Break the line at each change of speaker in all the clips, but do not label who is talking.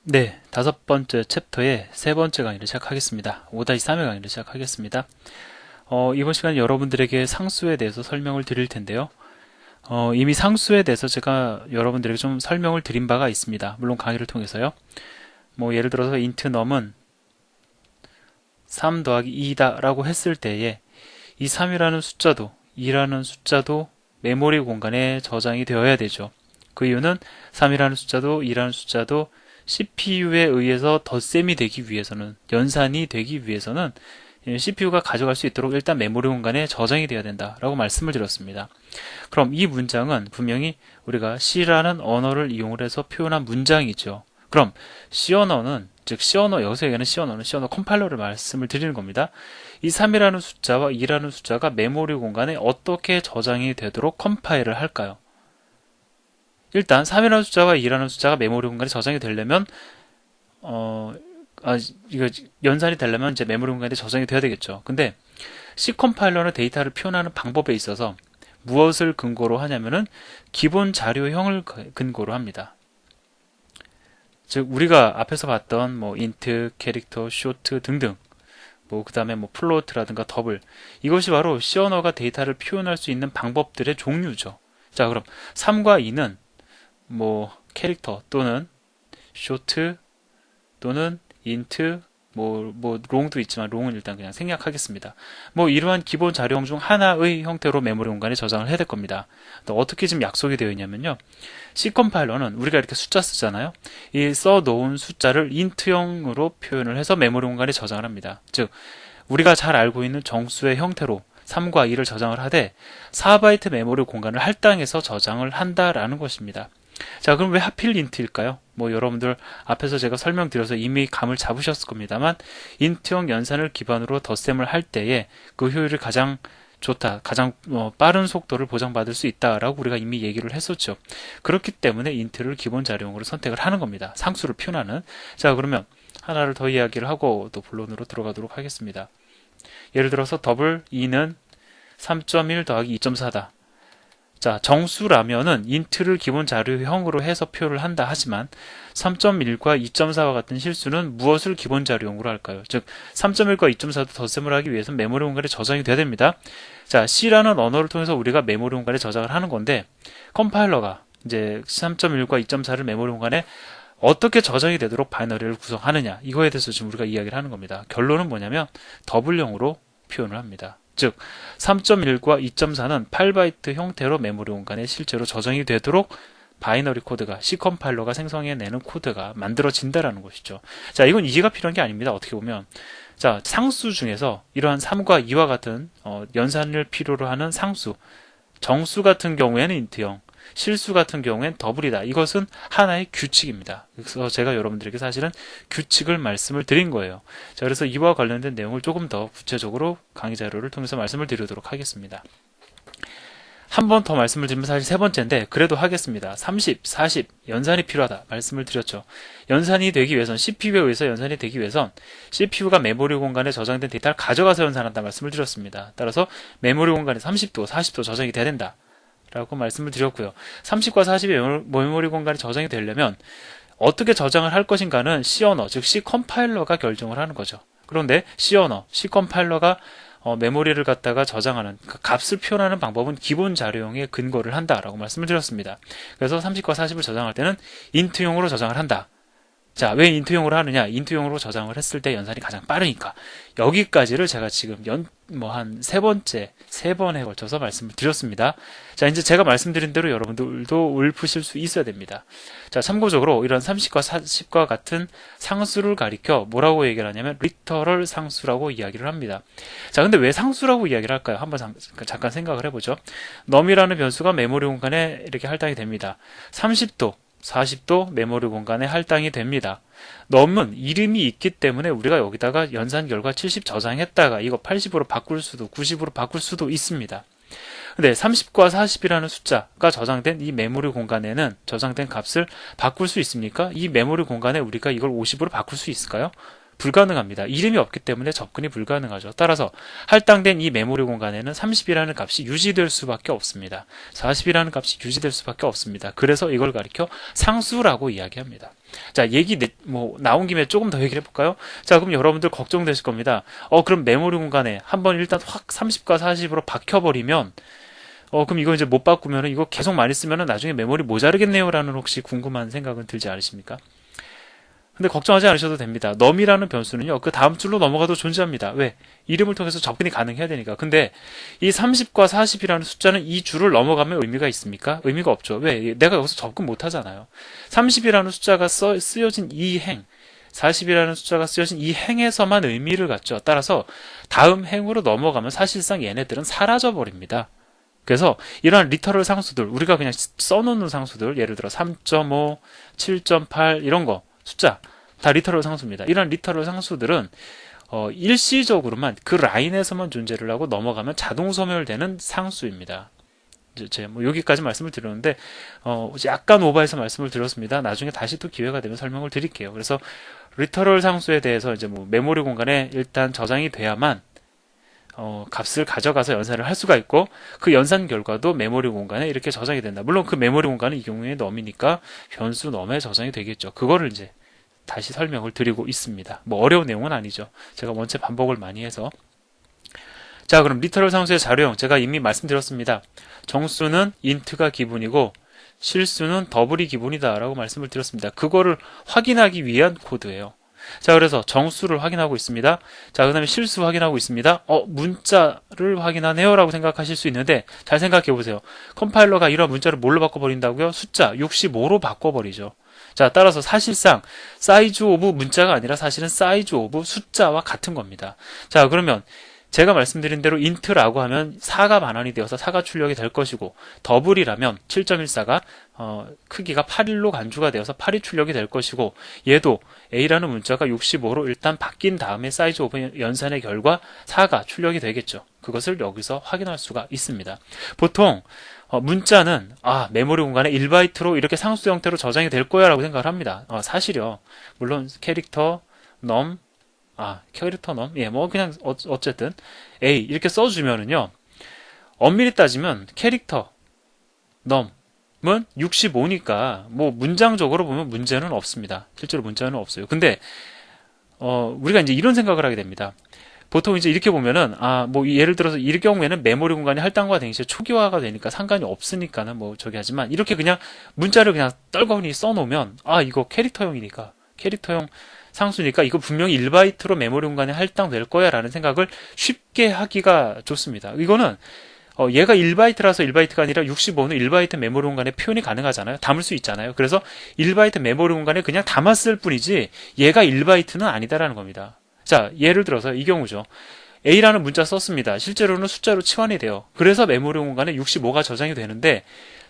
네, 다섯 번째 챕터의 세 번째 강의를 시작하겠습니다. 5-3의 강의를 시작하겠습니다. 이번 시간에 여러분들에게 상수에 대해서 설명을 드릴 텐데요. 이미 상수에 대해서 제가 여러분들에게 좀 설명을 드린 바가 있습니다. 물론 강의를 통해서요. 예를 들어서 int num은 3 더하기 2다 라고 했을 때에 이 3이라는 숫자도 2라는 숫자도 메모리 공간에 저장이 되어야 되죠. 그 이유는 3이라는 숫자도 2라는 숫자도 CPU에 의해서 덧셈이 되기 위해서는, 연산이 되기 위해서는 CPU가 가져갈 수 있도록 일단 메모리 공간에 저장이 되어야 된다라고 말씀을 드렸습니다. 그럼 이 문장은 분명히 우리가 C라는 언어를 이용을 해서 표현한 문장이죠. 그럼 C 언어는, 즉 C 언어, 여기서 얘기하는 C 언어는 C 언어 컴파일러를 말씀을 드리는 겁니다. 이 3이라는 숫자와 2라는 숫자가 메모리 공간에 어떻게 저장이 되도록 컴파일을 할까요? 일단 3이라는 숫자와 2라는 숫자가 메모리 공간에 저장이 되려면 이거 연산이 되려면 이제 메모리 공간에 저장이 돼야 되겠죠. 근데 C 컴파일러는 데이터를 표현하는 방법에 있어서 무엇을 근거로 하냐면은 기본 자료형을 근거로 합니다. 즉 우리가 앞에서 봤던 int, 캐릭터, 쇼트 등등 그 다음에 플로트라든가 더블, 이것이 바로 C 언어가 데이터를 표현할 수 있는 방법들의 종류죠. 자, 그럼 3과 2는 캐릭터 또는 쇼트 또는 인트 롱도 있지만 롱은 일단 그냥 생략하겠습니다. 이러한 기본 자료형 중 하나의 형태로 메모리 공간에 저장을 해야 될 겁니다. 또 어떻게 지금 약속이 되어 있냐면요. C 컴파일러는 우리가 이렇게 숫자 쓰잖아요. 이 써놓은 숫자를 인트형으로 표현을 해서 메모리 공간에 저장을 합니다. 즉 우리가 잘 알고 있는 정수의 형태로 3과 2를 저장을 하되 4바이트 메모리 공간을 할당해서 저장을 한다라는 것입니다. 자, 그럼 왜 하필 인트일까요? 여러분들 앞에서 제가 설명드려서 이미 감을 잡으셨을 겁니다만 인트형 연산을 기반으로 덧셈을 할 때에 그 효율이 가장 좋다, 가장 빠른 속도를 보장받을 수 있다라고 우리가 이미 얘기를 했었죠. 그렇기 때문에 인트를 기본 자료형으로 선택을 하는 겁니다. 상수를 표현하는. 자, 그러면 하나를 더 이야기를 하고 또 본론으로 들어가도록 하겠습니다. 예를 들어서 더블 2는 3.1 더하기 2.4다. 자, 정수라면은 인트를 기본 자료형으로 해서 표현을 한다 하지만 3.1과 2.4와 같은 실수는 무엇을 기본 자료형으로 할까요? 즉 3.1과 2.4도 덧셈을 하기 위해서는 메모리 공간에 저장이 돼야 됩니다. 자, C라는 언어를 통해서 우리가 메모리 공간에 저장을 하는 건데 컴파일러가 이제 3.1과 2.4를 메모리 공간에 어떻게 저장이 되도록 바이너리를 구성하느냐, 이거에 대해서 지금 우리가 이야기를 하는 겁니다. 결론은 뭐냐면 더블형으로 표현을 합니다. 즉 3.1과 2.4는 8바이트 형태로 메모리 공간에 실제로 저장이 되도록 바이너리 코드가, C 컴파일러가 생성해내는 코드가 만들어진다라는 것이죠. 자, 이건 이해가 필요한 게 아닙니다. 어떻게 보면 자, 상수 중에서 이러한 3과 2와 같은 연산을 필요로 하는 상수, 정수 같은 경우에는 인트형, 실수 같은 경우엔 더블이다. 이것은 하나의 규칙입니다. 그래서 제가 여러분들에게 사실은 규칙을 말씀을 드린 거예요. 자, 그래서 이와 관련된 내용을 조금 더 구체적으로 강의 자료를 통해서 말씀을 드리도록 하겠습니다. 한 번 더 말씀을 드리면 사실 세 번째인데 그래도 하겠습니다. 30, 40 연산이 필요하다 말씀을 드렸죠. 연산이 되기 위해선, CPU에 의해서 연산이 되기 위해선 CPU가 메모리 공간에 저장된 데이터를 가져가서 연산한다 말씀을 드렸습니다. 따라서 메모리 공간에 30도, 40도 저장이 돼야 된다 라고 말씀을 드렸고요. 30과 40의 메모리 공간이 저장이 되려면 어떻게 저장을 할 것인가는 C 언어, 즉 C 컴파일러가 결정을 하는 거죠. 그런데 C 언어, C 컴파일러가 메모리를 갖다가 저장하는 그 값을 표현하는 방법은 기본 자료형에 근거를 한다라고 말씀을 드렸습니다. 그래서 30과 40을 저장할 때는 인트용으로 저장을 한다. 자, 왜 인트용으로 하느냐? 인트용으로 저장을 했을 때 연산이 가장 빠르니까. 여기까지를 제가 지금 한 세 번에 걸쳐서 말씀을 드렸습니다. 자, 이제 제가 말씀드린 대로 여러분들도 읊으실 수 있어야 됩니다. 자, 참고적으로 이런 30과 40과 같은 상수를 가리켜 뭐라고 얘기를 하냐면 리터럴 상수라고 이야기를 합니다. 자, 근데 왜 상수라고 이야기를 할까요? 한번 잠깐 생각을 해보죠. num이라는 변수가 메모리 공간에 이렇게 할당이 됩니다. 30도, 40도 메모리 공간에 할당이 됩니다. num은 이름이 있기 때문에 우리가 여기다가 연산 결과 70 저장했다가 이거 80으로 바꿀 수도 90으로 바꿀 수도 있습니다. 근데 30과 40이라는 숫자가 저장된 이 메모리 공간에는 저장된 값을 바꿀 수 있습니까? 이 메모리 공간에 우리가 이걸 50으로 바꿀 수 있을까요? 불가능합니다. 이름이 없기 때문에 접근이 불가능하죠. 따라서 할당된 이 메모리 공간에는 30이라는 값이 유지될 수밖에 없습니다. 40이라는 값이 유지될 수밖에 없습니다. 그래서 이걸 가리켜 상수라고 이야기합니다. 자, 나온 김에 조금 더 얘기를 해볼까요? 자, 그럼 여러분들 걱정되실 겁니다. 그럼 메모리 공간에 한번 일단 확 30과 40으로 박혀버리면 그럼 이거 이제 못 바꾸면은 이거 계속 많이 쓰면은 나중에 메모리 모자르겠네요 라는 혹시 궁금한 생각은 들지 않으십니까? 근데 걱정하지 않으셔도 됩니다. num이라는 변수는요, 그 다음 줄로 넘어가도 존재합니다. 왜? 이름을 통해서 접근이 가능해야 되니까. 근데 이 30과 40이라는 숫자는 이 줄을 넘어가면 의미가 있습니까? 의미가 없죠. 왜? 내가 여기서 접근 못 하잖아요. 30이라는 숫자가 쓰여진 이 행, 40이라는 숫자가 쓰여진 이 행에서만 의미를 갖죠. 따라서 다음 행으로 넘어가면 사실상 얘네들은 사라져 버립니다. 그래서 이러한 리터럴 상수들, 우리가 그냥 써놓는 상수들, 예를 들어 3.5, 7.8 이런 거 숫자 다 리터럴 상수입니다. 이런 리터럴 상수들은 일시적으로만 그 라인에서만 존재를 하고 넘어가면 자동 소멸되는 상수입니다. 이제 여기까지 말씀을 드렸는데 약간 오버해서 말씀을 드렸습니다. 나중에 다시 또 기회가 되면 설명을 드릴게요. 그래서 리터럴 상수에 대해서 이제 메모리 공간에 일단 저장이 돼야만 값을 가져가서 연산을 할 수가 있고 그 연산 결과도 메모리 공간에 이렇게 저장이 된다. 물론 그 메모리 공간은 이 경우에 num이니까 변수 num에 저장이 되겠죠. 그거를 이제 다시 설명을 드리고 있습니다. 어려운 내용은 아니죠. 제가 원체 반복을 많이 해서. 자, 그럼 리터럴 상수의 자료형 제가 이미 말씀드렸습니다. 정수는 int가 기본이고 실수는 더블이 기본이다 라고 말씀을 드렸습니다. 그거를 확인하기 위한 코드예요. 자, 그래서 정수를 확인하고 있습니다. 자, 그 다음에 실수 확인하고 있습니다. 문자를 확인하네요 라고 생각하실 수 있는데 잘 생각해 보세요. 컴파일러가 이런 문자를 뭘로 바꿔버린다고요? 숫자 65로 바꿔버리죠. 자, 따라서 사실상 사이즈 오브 문자가 아니라 사실은 사이즈 오브 숫자와 같은 겁니다. 자, 그러면 제가 말씀드린 대로 int라고 하면 4가 반환이 되어서 4가 출력이 될 것이고 더블이라면 7.14가 크기가 8일로 간주가 되어서 8이 출력이 될 것이고 얘도 A라는 문자가 65로 일단 바뀐 다음에 사이즈 오브 연산의 결과 4가 출력이 되겠죠. 그것을 여기서 확인할 수가 있습니다. 보통 문자는 메모리 공간에 1바이트로 이렇게 상수 형태로 저장이 될 거야 라고 생각을 합니다. 사실이요. 물론 캐릭터, num 캐릭터 num? 그냥 어쨌든 A 이렇게 써주면은요, 엄밀히 따지면 캐릭터 num은 65니까 문장적으로 보면 문제는 없습니다. 실제로 문제는 없어요. 근데 우리가 이제 이런 생각을 하게 됩니다. 보통 이제 이렇게 보면은 예를 들어서 이 경우에는 메모리 공간이 할당과 동시에 초기화가 되니까 상관이 없으니까는 하지만 이렇게 그냥 문자를 그냥 떨거니 써놓으면 이거 캐릭터형이니까 캐릭터형 상수니까 이거 분명히 1바이트로 메모리 공간에 할당될 거야 라는 생각을 쉽게 하기가 좋습니다. 이거는 얘가 1바이트라서 1바이트가 아니라 65는 1바이트 메모리 공간에 표현이 가능하잖아요. 담을 수 있잖아요. 그래서 1바이트 메모리 공간에 그냥 담았을 뿐이지 얘가 1바이트는 아니다라는 겁니다. 자, 예를 들어서 이 경우죠. A라는 문자 썼습니다. 실제로는 숫자로 치환이 돼요. 그래서 메모리 공간에 65가 저장이 되는데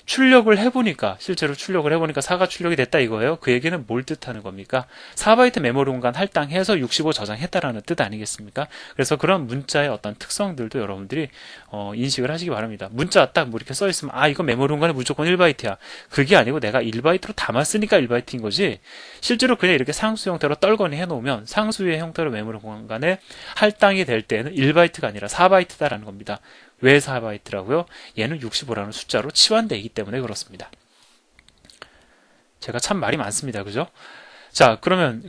실제로 출력을 해보니까 4가 출력이 됐다 이거예요. 그 얘기는 뭘 뜻하는 겁니까? 4바이트 메모리 공간 할당해서 65 저장했다라는 뜻 아니겠습니까? 그래서 그런 문자의 어떤 특성들도 여러분들이 인식을 하시기 바랍니다. 문자 딱 이렇게 써있으면 이거 메모리 공간에 무조건 1바이트야. 그게 아니고 내가 1바이트로 담았으니까 1바이트인 거지. 실제로 그냥 이렇게 상수 형태로 떨거니 해놓으면 상수의 형태로 메모리 공간에 할당이 될 때는 1바이트가 아니라 4바이트다라는 겁니다. 왜 4바이트라고요? 얘는 65라는 숫자로 치환되기 때문에 그렇습니다. 제가 참 말이 많습니다. 그죠? 자, 그러면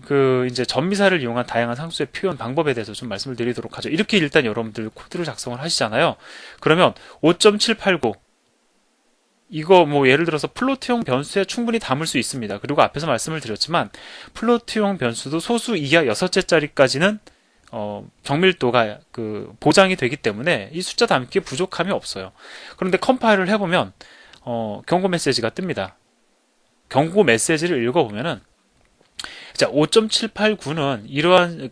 이제 전미사를 이용한 다양한 상수의 표현 방법에 대해서 좀 말씀을 드리도록 하죠. 이렇게 일단 여러분들 코드를 작성을 하시잖아요. 그러면 5.789 이거 예를 들어서 플로트형 변수에 충분히 담을 수 있습니다. 그리고 앞에서 말씀을 드렸지만 플로트형 변수도 소수 이하 6자리까지는 정밀도가 보장이 되기 때문에 이 숫자 담기에 부족함이 없어요. 그런데 컴파일을 해보면 경고 메시지가 뜹니다. 경고 메시지를 읽어보면은 자, 5.789는 이러한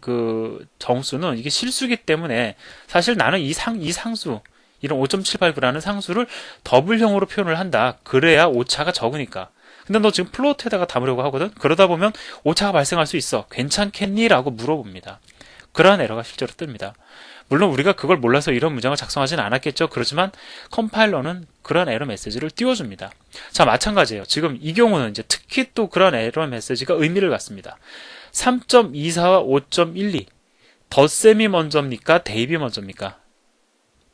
정수는 이게 실수기 때문에 사실 나는 이 상수 이런 5.789라는 상수를 더블형으로 표현을 한다. 그래야 오차가 적으니까. 근데 너 지금 플로트에다가 담으려고 하거든? 그러다 보면 오차가 발생할 수 있어. 괜찮겠니? 라고 물어봅니다. 그러한 에러가 실제로 뜹니다. 물론 우리가 그걸 몰라서 이런 문장을 작성하지는 않았겠죠. 그렇지만 컴파일러는 그런 에러 메시지를 띄워줍니다. 자, 마찬가지예요. 지금 이 경우는 이제 특히 또 그런 에러 메시지가 의미를 갖습니다. 3.24와 5.12 덧셈이 먼저입니까? 대입이 먼저입니까?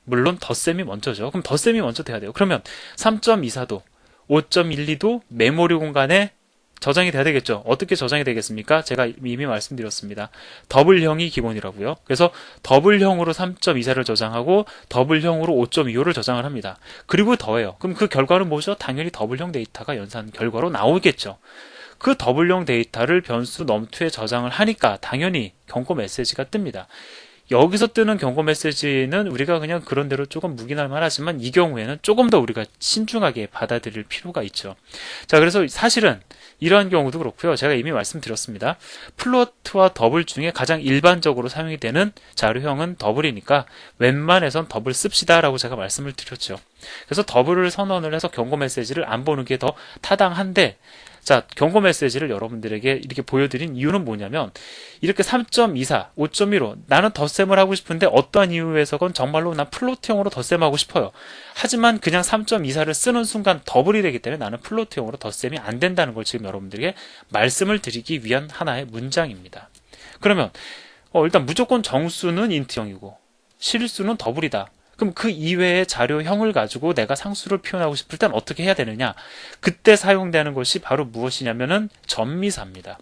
물론 덧셈이 먼저죠. 그럼 덧셈이 먼저 돼야 돼요. 그러면 3.24도 5.12도 메모리 공간에 저장이 돼야 되겠죠. 어떻게 저장이 되겠습니까? 제가 이미 말씀드렸습니다. 더블형이 기본이라고요. 그래서 더블형으로 3.24를 저장하고 더블형으로 5.25를 저장을 합니다. 그리고 더해요. 그럼 그 결과는 뭐죠? 당연히 더블형 데이터가 연산 결과로 나오겠죠. 그 더블형 데이터를 변수 넘2에 저장을 하니까 당연히 경고 메시지가 뜹니다. 여기서 뜨는 경고 메시지는 우리가 그냥 그런 대로 조금 묵인할 만하지만 이 경우에는 조금 더 우리가 신중하게 받아들일 필요가 있죠. 자, 그래서 사실은 이러한 경우도 그렇고요. 제가 이미 말씀드렸습니다. 플로트와 더블 중에 가장 일반적으로 사용이 되는 자료형은 더블이니까 웬만해선 더블 씁시다 라고 제가 말씀을 드렸죠. 그래서 더블을 선언을 해서 경고 메시지를 안 보는 게 더 타당한데, 자, 경고 메시지를 여러분들에게 이렇게 보여드린 이유는 뭐냐면 이렇게 3.24, 5.15 나는 덧셈을 하고 싶은데 어떠한 이유에서건 정말로 난 플로트형으로 덧셈하고 싶어요. 하지만 그냥 3.24를 쓰는 순간 더블이 되기 때문에 나는 플로트형으로 덧셈이 안 된다는 걸 지금 여러분들에게 말씀을 드리기 위한 하나의 문장입니다. 그러면 일단 무조건 정수는 인트형이고 실수는 더블이다. 그럼 그 이외의 자료형을 가지고 내가 상수를 표현하고 싶을 땐 어떻게 해야 되느냐? 그때 사용되는 것이 바로 무엇이냐면은 전미사입니다.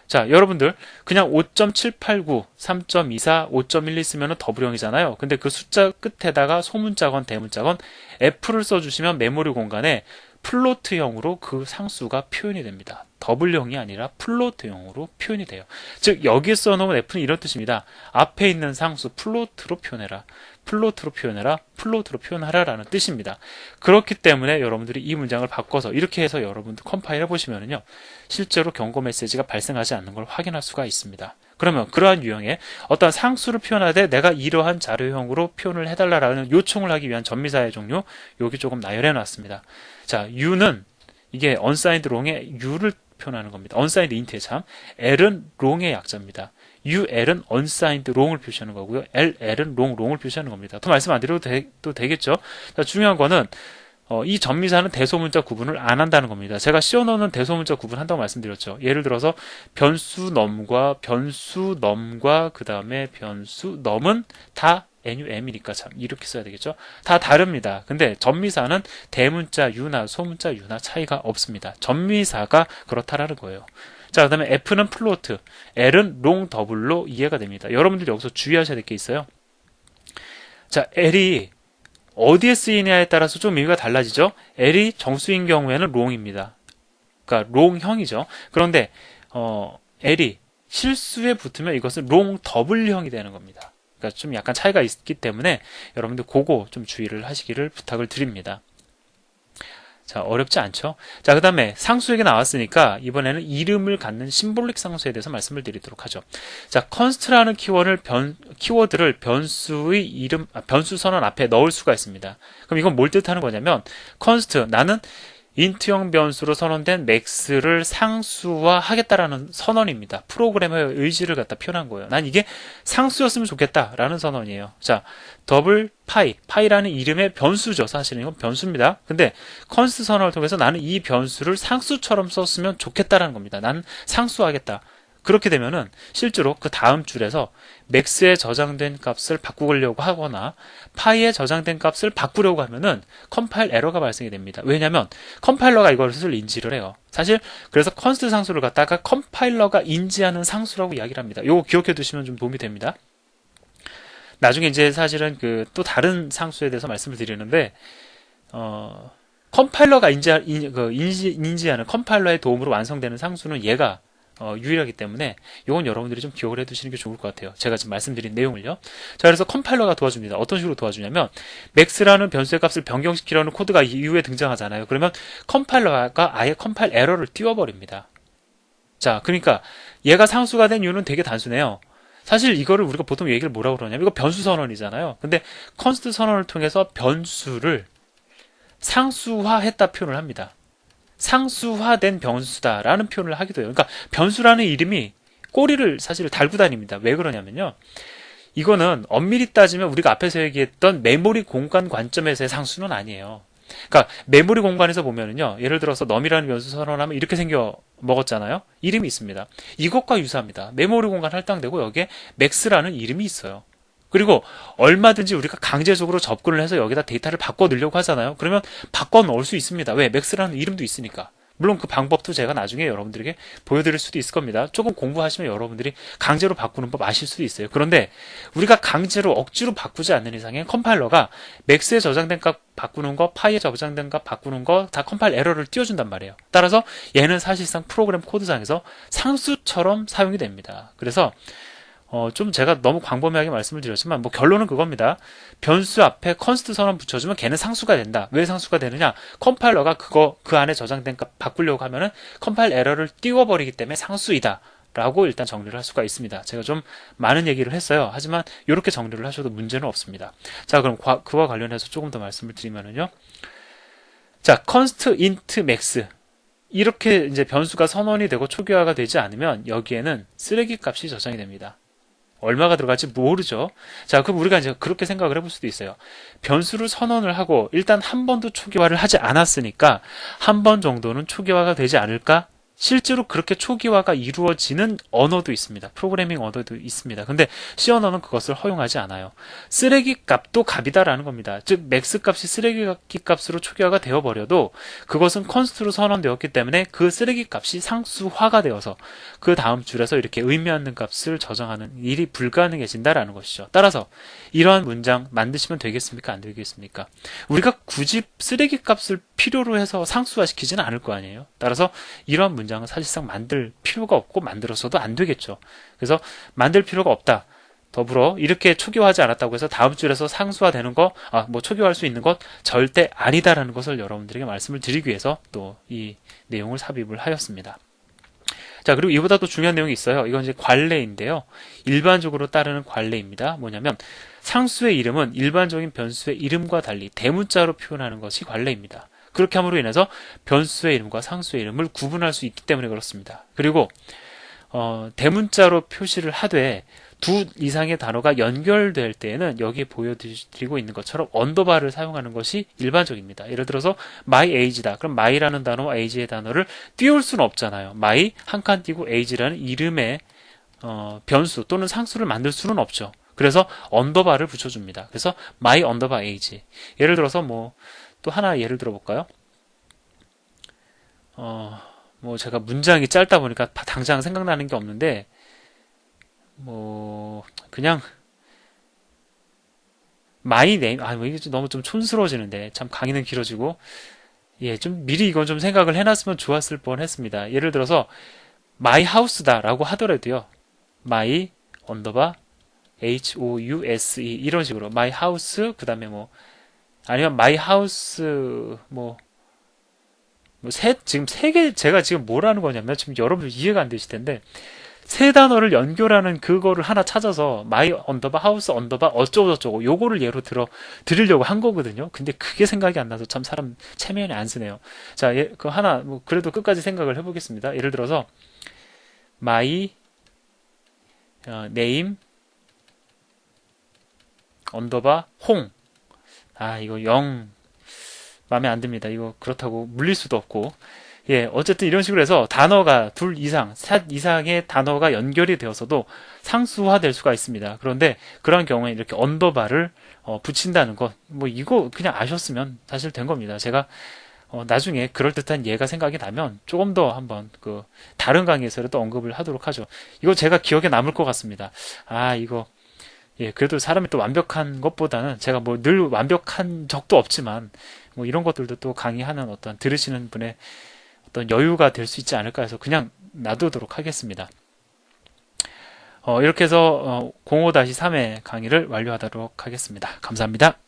자, 여러분들 그냥 5.789, 3.24, 5.12 쓰면 더블형이잖아요. 근데 그 숫자 끝에다가 소문자건 대문자건 F를 써주시면 메모리 공간에 플로트형으로 그 상수가 표현이 됩니다. 더블형이 아니라 플로트형으로 표현이 돼요. 즉 여기에 써놓은 F는 이런 뜻입니다. 앞에 있는 상수 플로트로 표현해라. 플로트로 표현해라. 플로트로 표현하라 라는 뜻입니다. 그렇기 때문에 여러분들이 이 문장을 바꿔서 이렇게 해서 여러분들 컴파일 해보시면요. 실제로 경고 메시지가 발생하지 않는 걸 확인할 수가 있습니다. 그러면 그러한 유형의 어떤 상수를 표현하되 내가 이러한 자료형으로 표현을 해달라라는 요청을 하기 위한 전미사의 종류, 여기 조금 나열해 놨습니다. 자, U는 이게 unsigned long의 U를 표현하는 겁니다. unsigned int의 참. L은 long의 약자입니다. UL은 unsigned long을 표시하는 거고요. LL은 long을 표시하는 겁니다. 더 말씀 안 드려도 되겠죠? 자, 중요한 거는 이 전미사는 대소문자 구분을 안 한다는 겁니다. 제가 씌워놓는 대소문자 구분한다고 말씀드렸죠. 예를 들어서 변수 넘과 그 다음에 변수 넘은 다 NUM이니까 참 이렇게 써야 되겠죠. 다 다릅니다. 근데 전미사는 대문자 U나 소문자 U나 차이가 없습니다. 전미사가 그렇다라는 거예요. 자, 그 다음에 F는 플로트, L은 롱 더블로 이해가 됩니다. 여러분들 여기서 주의하셔야 될 게 있어요. 자, L이 어디에 쓰이냐에 따라서 좀 의미가 달라지죠. L이 정수인 경우에는 롱입니다. 그러니까 롱형이죠. 그런데 L이 실수에 붙으면 이것은 롱 더블형이 되는 겁니다. 그러니까 좀 약간 차이가 있기 때문에 여러분들 그거 좀 주의를 하시기를 부탁을 드립니다. 자, 어렵지 않죠? 자, 그 다음에 상수 얘기 나왔으니까 이번에는 이름을 갖는 심볼릭 상수에 대해서 말씀을 드리도록 하죠. 자, const라는 키워드를 변수의 이름, 변수 선언 앞에 넣을 수가 있습니다. 그럼 이건 뭘 뜻하는 거냐면 const, 나는 인트형 변수로 선언된 max를 상수화 하겠다라는 선언입니다. 프로그래머의 의지를 갖다 표현한 거예요. 난 이게 상수였으면 좋겠다라는 선언이에요. 자, 더블 파이라는 이름의 변수죠. 사실은 이건 변수입니다. 근데 const 선언을 통해서 나는 이 변수를 상수처럼 썼으면 좋겠다라는 겁니다. 나는 상수하겠다. 그렇게 되면은 실제로 그 다음 줄에서 max에 저장된 값을 바꾸려고 하거나 파이에 저장된 값을 바꾸려고 하면은 컴파일 에러가 발생이 됩니다. 왜냐하면 컴파일러가 이것을 인지를 해요. 사실 그래서 const 상수를 갖다가 컴파일러가 인지하는 상수라고 이야기를 합니다. 이거 기억해 두시면 좀 도움이 됩니다. 나중에 이제 사실은 또 다른 상수에 대해서 말씀을 드리는데 컴파일러가 인지하는 컴파일러의 도움으로 완성되는 상수는 얘가 유일하기 때문에 이건 여러분들이 좀 기억을 해두시는 게 좋을 것 같아요. 제가 지금 말씀드린 내용을요. 자, 그래서 컴파일러가 도와줍니다. 어떤 식으로 도와주냐면 max라는 변수의 값을 변경시키려는 코드가 이후에 등장하잖아요. 그러면 컴파일러가 아예 컴파일 에러를 띄워버립니다. 자, 그러니까 얘가 상수가 된 이유는 되게 단순해요. 사실 이거를 우리가 보통 얘기를 뭐라고 그러냐면 이거 변수 선언이잖아요. 근데 const 선언을 통해서 변수를 상수화했다 표현을 합니다. 상수화된 변수다라는 표현을 하기도 해요. 그러니까 변수라는 이름이 꼬리를 사실 달고 다닙니다. 왜 그러냐면요. 이거는 엄밀히 따지면 우리가 앞에서 얘기했던 메모리 공간 관점에서의 상수는 아니에요. 그러니까 메모리 공간에서 보면은요. 예를 들어서 넘이라는 변수 선언하면 이렇게 생겨 먹었잖아요. 이름이 있습니다. 이것과 유사합니다. 메모리 공간 할당되고 여기에 max라는 이름이 있어요. 그리고 얼마든지 우리가 강제적으로 접근을 해서 여기다 데이터를 바꿔 넣으려고 하잖아요. 그러면 바꿔 넣을 수 있습니다. 왜? max라는 이름도 있으니까. 물론 그 방법도 제가 나중에 여러분들에게 보여드릴 수도 있을 겁니다. 조금 공부하시면 여러분들이 강제로 바꾸는 법 아실 수도 있어요. 그런데 우리가 강제로 억지로 바꾸지 않는 이상엔 컴파일러가 맥스에 저장된 값 바꾸는 거, 파이에 저장된 값 바꾸는 거 다 컴파일 에러를 띄워준단 말이에요. 따라서 얘는 사실상 프로그램 코드상에서 상수처럼 사용이 됩니다. 그래서 좀 제가 너무 광범위하게 말씀을 드렸지만 뭐 결론은 그겁니다. 변수 앞에 const 선언 붙여주면 걔는 상수가 된다. 왜 상수가 되느냐? 컴파일러가 그 안에 저장된 값 바꾸려고 하면은 컴파일 에러를 띄워버리기 때문에 상수이다. 라고 일단 정리를 할 수가 있습니다. 제가 좀 많은 얘기를 했어요. 하지만 이렇게 정리를 하셔도 문제는 없습니다. 자, 그럼 그와 관련해서 조금 더 말씀을 드리면은요. 자, const int max. 이렇게 이제 변수가 선언이 되고 초기화가 되지 않으면 여기에는 쓰레기 값이 저장이 됩니다. 얼마가 들어갈지 모르죠. 자, 그럼 우리가 이제 그렇게 생각을 해볼 수도 있어요. 변수를 선언을 하고 일단 한 번도 초기화를 하지 않았으니까 한 번 정도는 초기화가 되지 않을까? 실제로 그렇게 초기화가 이루어지는 언어도 있습니다. 프로그래밍 언어도 있습니다. 근데 C 언어는 그것을 허용하지 않아요. 쓰레기 값도 값이다라는 겁니다. 즉 맥스 값이 쓰레기 값으로 초기화가 되어버려도 그것은 컨스트로 선언되었기 때문에 그 쓰레기 값이 상수화가 되어서 그 다음 줄에서 이렇게 의미 없는 값을 저장하는 일이 불가능해진다라는 것이죠. 따라서 이러한 문장 만드시면 되겠습니까? 안 되겠습니까? 우리가 굳이 쓰레기 값을 필요로 해서 상수화시키지는 않을 거 아니에요. 따라서 이러한 문장은 사실상 만들 필요가 없고 만들어서도 안 되겠죠. 그래서 만들 필요가 없다. 더불어 이렇게 초기화하지 않았다고 해서 다음 줄에서 상수화되는 거, 뭐 초기화할 수 있는 것 절대 아니다라는 것을 여러분들에게 말씀을 드리기 위해서 또 이 내용을 삽입을 하였습니다. 자, 그리고 이보다 더 중요한 내용이 있어요. 이건 이제 관례인데요. 일반적으로 따르는 관례입니다. 뭐냐면 상수의 이름은 일반적인 변수의 이름과 달리 대문자로 표현하는 것이 관례입니다. 그렇게 함으로 인해서 변수의 이름과 상수의 이름을 구분할 수 있기 때문에 그렇습니다. 그리고 대문자로 표시를 하되 두 이상의 단어가 연결될 때에는 여기에 보여드리고 있는 것처럼 언더바를 사용하는 것이 일반적입니다. 예를 들어서 my age다. 그럼 my라는 단어와 age의 단어를 띄울 수는 없잖아요. my 한 칸 띄고 age라는 이름의 변수 또는 상수를 만들 수는 없죠. 그래서 언더바를 붙여줍니다. 그래서 my 언더바 age. 예를 들어서 뭐 또 하나 예를 들어볼까요? 뭐 제가 문장이 짧다 보니까 당장 생각나는 게 없는데 뭐 그냥 my name 뭐 이게 너무 좀 촌스러워지는데 참 강의는 길어지고 좀 미리 이건 좀 생각을 해놨으면 좋았을 뻔했습니다. 예를 들어서 my house다라고 하더라도요. my 언더바 house 이런 식으로 my house 그다음에 뭐 아니면 my house 지금 세 개, 제가 지금 뭐라는 거냐면, 지금 여러분 이해가 안 되실 텐데, 세 단어를 연결하는 그거를 하나 찾아서, my 언더바 house 언더바 어쩌고저쩌고, 요거를 예로 드리려고 한 거거든요. 근데 그게 생각이 안 나서 참 사람 체면이 안 쓰네요. 자, 그 하나, 그래도 끝까지 생각을 해보겠습니다. 예를 들어서, my name 언더바 홍. 이거 마음에 안 듭니다. 이거 그렇다고 물릴 수도 없고. 어쨌든 이런 식으로 해서 단어가 둘 이상, 셋 이상의 단어가 연결이 되어서도 상수화될 수가 있습니다. 그런데 그런 경우에 이렇게 언더바를 붙인다는 것, 이거 그냥 아셨으면 사실 된 겁니다. 제가 나중에 그럴듯한 예가 생각이 나면 조금 더 한번 다른 강의에서도 언급을 하도록 하죠. 이거 제가 기억에 남을 것 같습니다. 이거 그래도 사람이 또 완벽한 것보다는 제가 늘 완벽한 적도 없지만 이런 것들도 또 강의하는 들으시는 분의 어떤 여유가 될 수 있지 않을까 해서 그냥 놔두도록 하겠습니다. 이렇게 해서 05-3의 강의를 완료하도록 하겠습니다. 감사합니다.